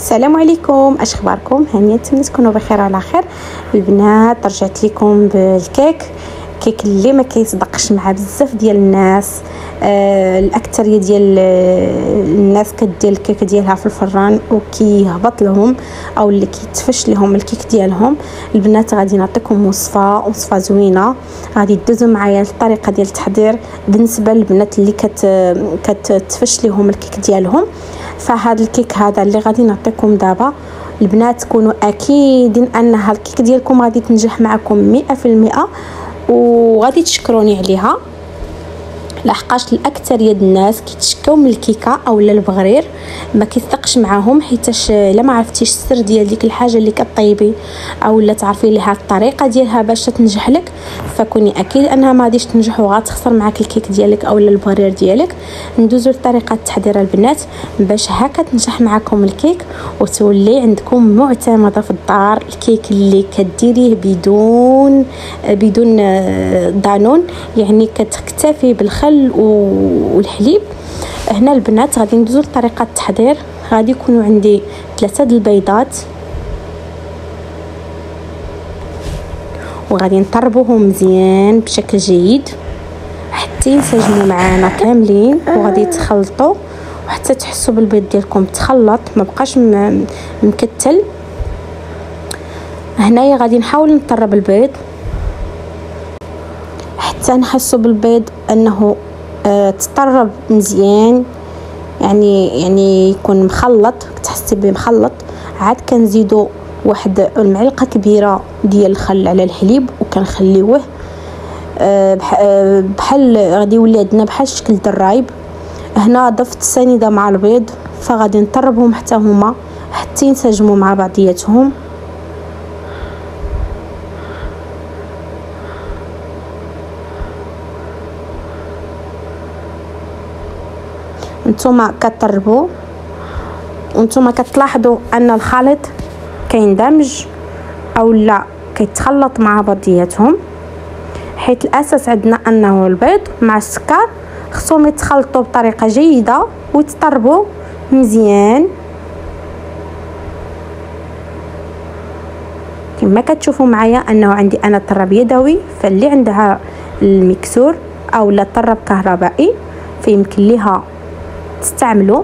السلام عليكم، اش اخباركم؟ هانيه نتمنى تكونوا بخير على خير. البنات رجعت لكم بالكيك اللي ما كيصدقش مع بزاف ديال الناس. الاكثريه ديال الناس كدير الكيك ديالها في الفران وكيهبط لهم او اللي كيتفش لهم الكيك ديالهم. البنات غادي نعطيكم وصفه زوينه، غادي تدوزوا معايا الطريقه ديال التحضير بالنسبه للبنات اللي كتفش لهم الكيك ديالهم. فهذا الكيك هذا اللي غادي نعطيكم دابا البنات كونوا اكيدين ان الكيك ديالكم غادي تنجح معكم 100%، وغادي تشكروني عليها، لحقاش الاكثريه ديال الناس كيتشكاو من الكيكه اولا البغرير ما كيثقش معاهم، حيتاش الا ما عرفتيش السر ديال ديك الحاجه اللي كطيبي اولا تعرفي لها الطريقه ديالها باش تنجح لك، فكوني اكيد انها ما غاديش تنجح وغتخسر معاك الكيك ديالك اولا البغرير ديالك. ندوزو لطريقه التحضير البنات باش هكا تنجح معكم الكيك وتولي عندكم معتمده في الدار. الكيك اللي كديريه بدون دانون، يعني كتكتفي بالخل والحليب. هنا البنات غادي ندوزو لطريقه التحضير. غادي يكونوا عندي 3 البيضات وغادي نطربوهم مزيان بشكل جيد حتى ينسجموا معنا كاملين، وغادي يتخلطوا وحتى تحسوا بالبيض ديالكم تخلط ما بقاش مكتل. هنايا غادي نحاول نطرب البيض حتى نحسوا بالبيض انه تطرب مزيان، يعني يكون مخلط، تحسي به مخلط. عاد كنزيدوا واحد المعلقه كبيره ديال الخل على الحليب وكنخليوه بحال غادي يولي عندنا بحال شكل الدرايب. هنا ضفت السنيده مع البيض، فغادي نطربهم حتى هما حتى ينسجموا مع بعضياتهم. نتوما كتطربوا وانتوما كتلاحظوا ان الخليط كيندمج او لا كيتخلط مع بعضياتهم، حيت الاساس عندنا انه البيض مع السكر خصهم يتخلطوا بطريقه جيده ويتطربوا مزيان كما كتشوفوا معايا. انه عندي انا طرب يدوي، فاللي عندها المكسور او لا طرب كهربائي فيمكن ليها تستعملوا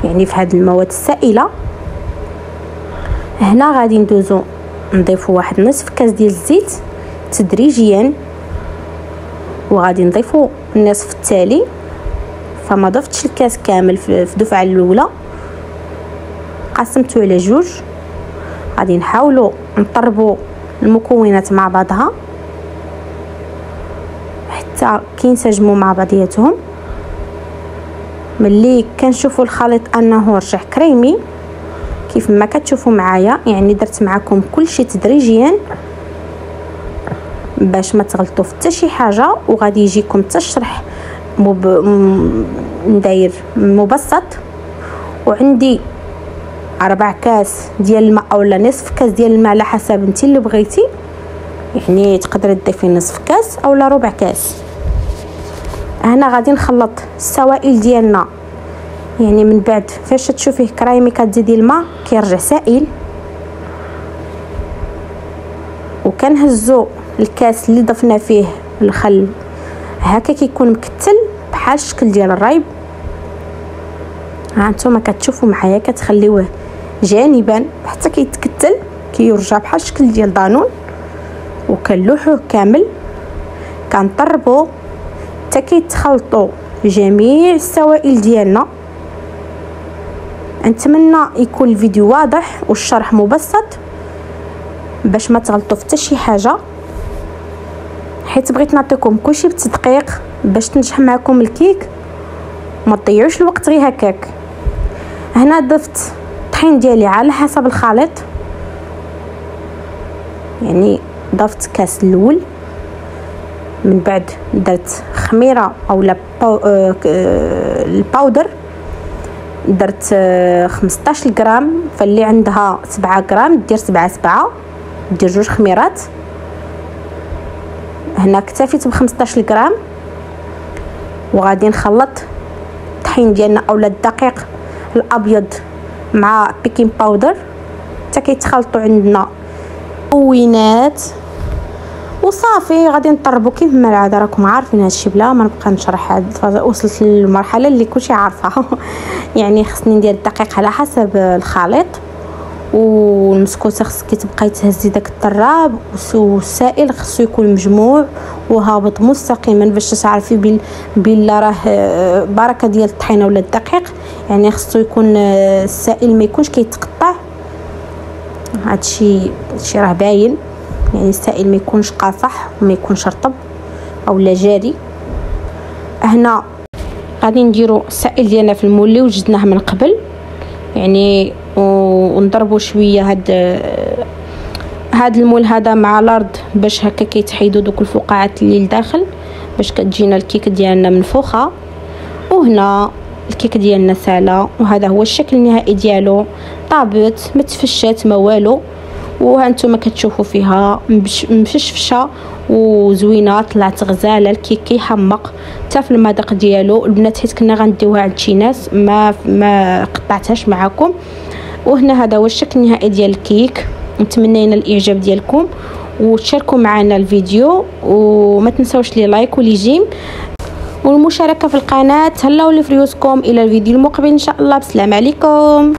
يعني في هذه المواد السائله. هنا غادي ندوزو نضيفوا واحد نصف كاس ديال الزيت تدريجيا، وغادي نضيفوا النصف التالي، فما ضفتش الكاس كامل في الدفعه الاولى، قسمته على جوج. غادي نحاولوا نطربوا المكونات مع بعضها حتى كينسجموا مع بعضياتهم. ملي كنشوفوا الخليط انه رجع كريمي كيف ما كتشوفوا معايا، يعني درت معكم كل شيء تدريجيا باش ما تغلطوا في حتى شي حاجه، وغادي يجيكم الشرح نداير مبسط. وعندي 4 كاس ديال الماء اولا نصف كاس ديال الماء على حسب انت اللي بغيتي، يعني تقدري تضيفي نصف كاس اولا ربع كاس. هنا غادي نخلط السوائل ديالنا، يعني من بعد فاش تشوفيه كريمي كتزيدي الماء كيرجع سائل، وكنهزو الكاس اللي ضفنا فيه الخل هكا كيكون مكتل بحال الشكل ديال الرايب. ها نتوما كتشوفوا معايا كتخليوه جانبا حتى كيتكتل كيرجع بحال الشكل ديال دانون، وكنلوحوه كامل كنطربوا حتى كيتخلطوا جميع السوائل ديالنا. نتمنى يكون الفيديو واضح والشرح مبسط باش ما تغلطوا في حتى شي حاجه، حيت بغيت نعطيكم كلشي بالتدقيق باش تنجح معكم الكيك ما تضيعوش الوقت غير هكاك. هنا ضفت الطحين ديالي على حسب الخليط، يعني ضفت كاس الاول، من بعد درت خميره اولا الباودر درت 15 غرام، فاللي عندها 7 غرام دير 7 دير 2 خميرات. هنا اكتفيت ب 15 غرام. وغادي نخلط الطحين ديالنا اولا الدقيق الابيض مع بيكين باودر حتى كيتخلطوا عندنا مكونات وصافي. غادي نطربوا كيما العاده، راكم عارفين هادشي بلا ما نبقى نشرح. وصلت للمرحله اللي كلشي عارفها يعني خصني ندير الدقيق على حسب الخليط، والمسكوسه خصك تبقاي تهزي داك الطراب، والسائل خصو يكون مجموع وهابط مستقيما باش تعرفي بلا راه بركه ديال الطحينه ولا الدقيق. يعني خصو يكون السائل ما يكونش كيتقطع، هادشي راه باين. يعني السائل ما يكونش قاصح وما يكونش رطب اولا جاري. هنا غادي نديروا السائل ديالنا في المول اللي وجدناه من قبل يعني، ونضربوا شويه هاد المول هذا مع الارض باش هكا كيتحيدوا دوك الفقاعات اللي لداخل باش كتجينا الكيك ديالنا منفوخه. وهنا الكيك ديالنا ساله، وهذا هو الشكل النهائي ديالو، طابت ما تفشات ما والو. وهانتوما كتشوفوا فيها مفشفشه وزوينه، طلعت غزاله. الكيك كيحمق حتى في المذاق ديالو. البنات حيت كنا غنديوها عند شي ناس ما قطعتهاش معكم. وهنا هذا هو الشكل النهائي ديال الكيك. نتمنى الاعجاب ديالكم وتشاركوا معنا الفيديو، وما تنسوش لي لايك ولي جيم والمشاركه في القناه. تهلاو لي في ريوسكم. الى الفيديو المقبل ان شاء الله. بسلام عليكم.